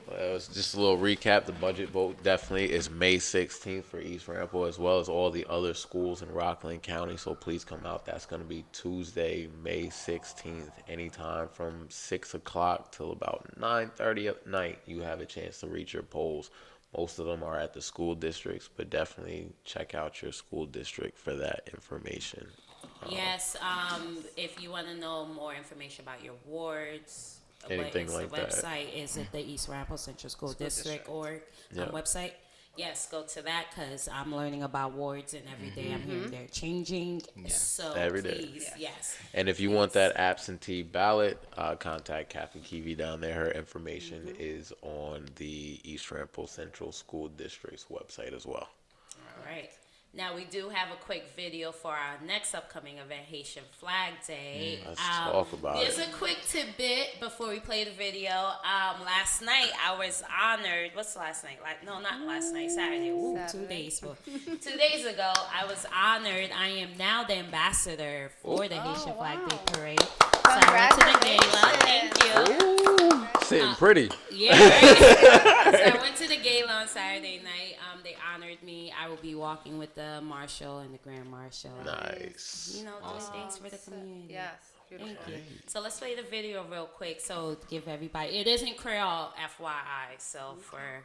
just a little recap. The budget vote definitely is May 16th for East Ramapo, as well as all the other schools in Rockland County. So please come out. That's going to be Tuesday, May 16th, anytime from 6 o'clock till about 9:30 at night. You have a chance to reach your polls. Most of them are at the school districts, but definitely check out your school district for that information. Yes, if you want to know more information about your wards, Anything what is like the that. website? Is it the East Ramapo Central School District org Yeah. website? Yes, go to that because I'm learning about wards and every day I'm hearing they're changing. So Every day. please, yes. And if you want that absentee ballot, contact Kathy Kiwi down there. Her information is on the East Ramapo Central School District's website as well. All right. Now we do have a quick video for our next upcoming event, Haitian Flag Day. Let's talk about There's it. a quick tidbit before we play the video. Last night I was honored. What's last night? No, not last night. Saturday. Ooh, 2 days. 2 days ago, I was honored. I am now the ambassador for the Haitian Flag Day Parade. So I went to the gala. Thank you. Sitting pretty. Yeah, right. So I went to the gala on Saturday night. They honored me. I will be walking with the marshal and the grand marshal. Nice. You know, doing things for the community. Yes. Beautiful. Thank you. So let's play the video real quick. So give everybody. It is in Creole, FYI. So for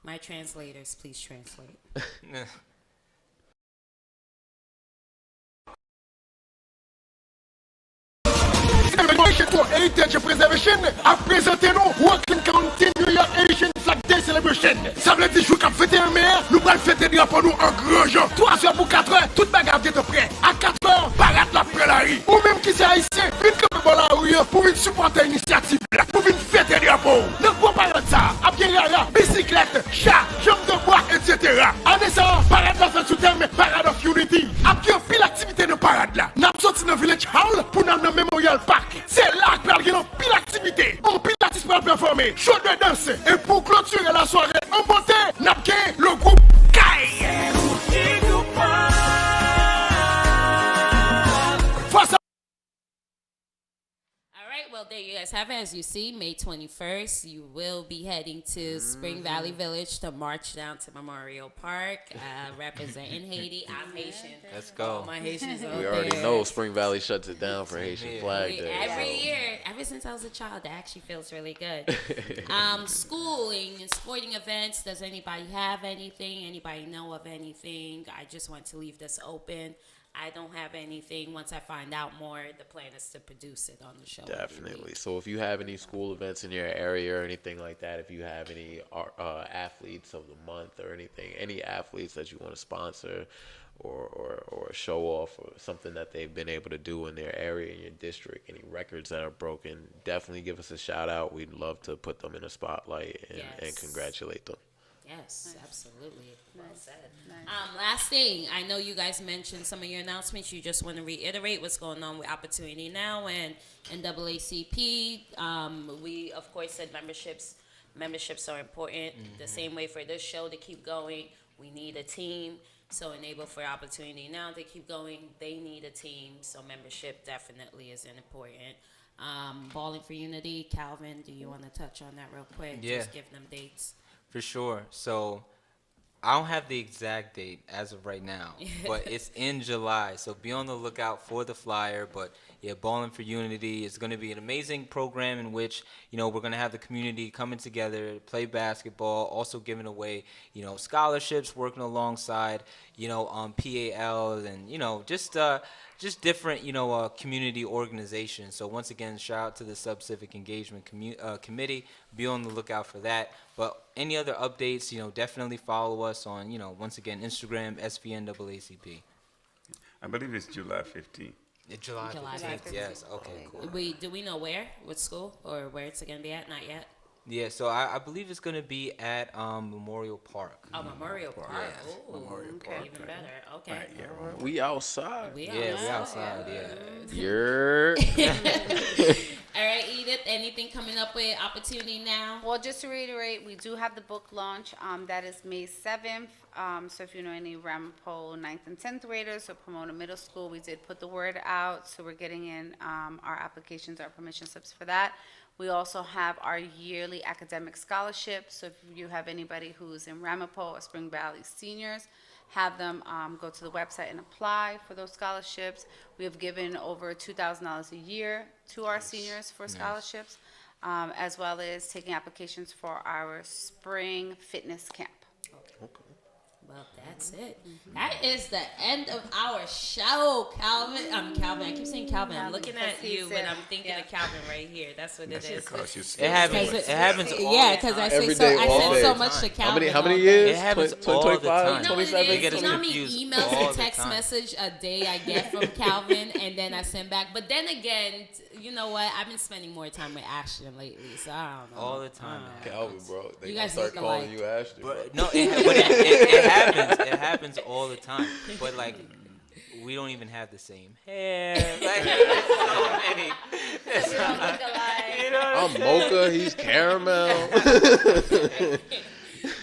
my translators, please translate. Heritage Preservation a présenté nous Working County New York Asian Flag Day Celebration. Ça veut dire qu'à fêter un mai, nous allons fêter pour nous en gros jour. 3 heures pour 4 heures, toute bagarre est prêt. À 4 heures, parade la près la rue. Ou même qui c'est haïtien, vite comme bon la rue pour venir supporter l'initiative là, pour venir fêter des rapports. Ne crois pas à ça. À bien rara, bicyclette, chat, jambe de bois, etc. En essayant, parade la fête sous thème, Parade of Unity. À bien pile activité de parade là. N'a pas sorti dans Village Hall pour nous dans Memorial Park. C'est là que nous avons pile activité. On pile artiste pour performer, show de danse. Et pour clôturer la soirée en beauté, n'a pas le groupe Kai. All right, well, there you guys have it. As you see, May 21st, you will be heading to Spring Valley Village to march down to Memorial Park, representing Haiti. I'm Haitian. Let's go. All my Haitians out We already there. know Spring Valley shuts it down for Haitian Yeah. Flag Day. Every so- year, ever since I was a child, that actually feels really good. Schooling and sporting events. Does anybody have anything? Anybody know of anything? I just want to leave this open. I don't have anything. Once I find out more, the plan is to produce it on the show. every Definitely. week. So if you have any school events in your area or anything like that, if you have any athletes of the month or anything, any athletes that you want to sponsor or show off or something that they've been able to do in their area, in your district, any records that are broken, definitely give us a shout out. We'd love to put them in a spotlight and Yes. congratulate them. Yes, absolutely. Well said. Last thing, I know you guys mentioned some of your announcements. You just want to reiterate what's going on with Opportunity Now and NAACP. We, of course, said memberships. Memberships are important. The same way for this show to keep going, we need a team. So enable for Opportunity Now to keep going, they need a team. So membership definitely is important. Balling for Unity, Calvin, do you want to touch on that real quick? Yeah. Just give them dates. For sure. So I don't have the exact date as of right now, but it's in July. So be on the lookout for the flyer. But yeah, Ballin' for Unity is going to be an amazing program in which, we're going to have the community coming together, play basketball, also giving away, scholarships, working alongside, PAL and, just different, community organizations. So once again, shout out to the Sub-Civic Engagement Committee. Be on the lookout for that. But any other updates, definitely follow us on, once again, Instagram, SVNAACP. I believe it's July 15th. July July 15th, 15th. yes. Okay, cool. Do we know where? What school? Or where it's going to be at? Not yet. Yeah, so I believe it's going to be at Memorial Park. Oh, Memorial Park. Yeah, Ooh, Memorial okay. Park, Even right. better. Okay. Right, yeah. We outside. We Yeah, we outside, yeah. You're All right, Edith, anything coming up with Opportunity Now? Well, just to reiterate, we do have the book launch. That is May 7th. So if you know any Ramapo 9th and 10th graders or Pomona Middle School, we did put the word out. So we're getting in our applications, our permission slips for that. We also have our yearly academic scholarship. So if you have anybody who's in Ramapo or Spring Valley seniors, have them go to the website and apply for those scholarships. We have given over $2,000 a year to our seniors for scholarships, as well as taking applications for our spring fitness camp. Well, that's it. That is the end of our show, Calvin. Calvin. I keep saying Calvin. I'm looking at you, but I'm thinking of Calvin right here. That's what it is. It happens all Yeah, the because I time. say Every so. day, I all said day. so much to Calvin. How many all years? It happens 20, all the 25, time. You know what it 27? They is? get You us know how many confused emails all and the text time. message a day I get from Calvin, and then I send back. But then again, you know what? I've been spending more time with Ashton lately, so I don't know. All the time, man. Calvin, bro. They You gonna guys start look calling alike. you Ashton. bro. But no, it happens. It happens all the time. But like, we don't even have the same hair. Like, We don't look alike. you know what I'm mocha, he's caramel.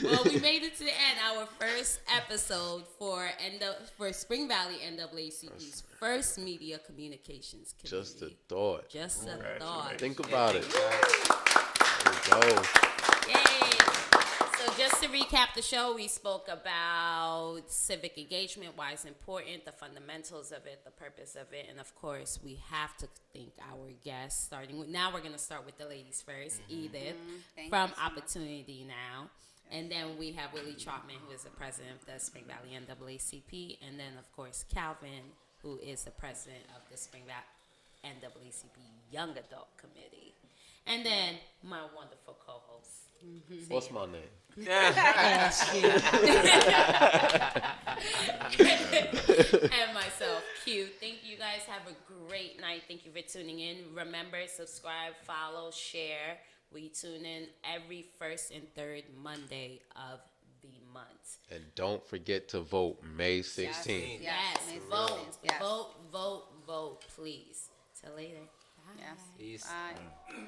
Well, we made it to the end. Our first episode for Spring Valley NAACP's first media communications committee. Just a thought. Just a thought. Think about it. There we go. Yay! So just to recap the show, we spoke about civic engagement, why it's important, the fundamentals of it, the purpose of it, and of course, we have to thank our guests. Starting with now, we're gonna start with the ladies first. Edith Thank from you so much. Opportunity Now, and then we have Willie Trotman, who is the president of the Spring Valley NAACP, and then of course Calvin, who is the president of the Spring Valley NAACP Young Adult Committee, and then my wonderful co-host. What's my name? And myself, Q. Thank you guys. Have a great night. Thank you for tuning in. Remember, subscribe, follow, share. We tune in every first and third Monday of the month. And don't forget to vote May 16th. Yes, May vote, 16th, yes. vote, please. Till later. Bye. Yes. Peace. Bye.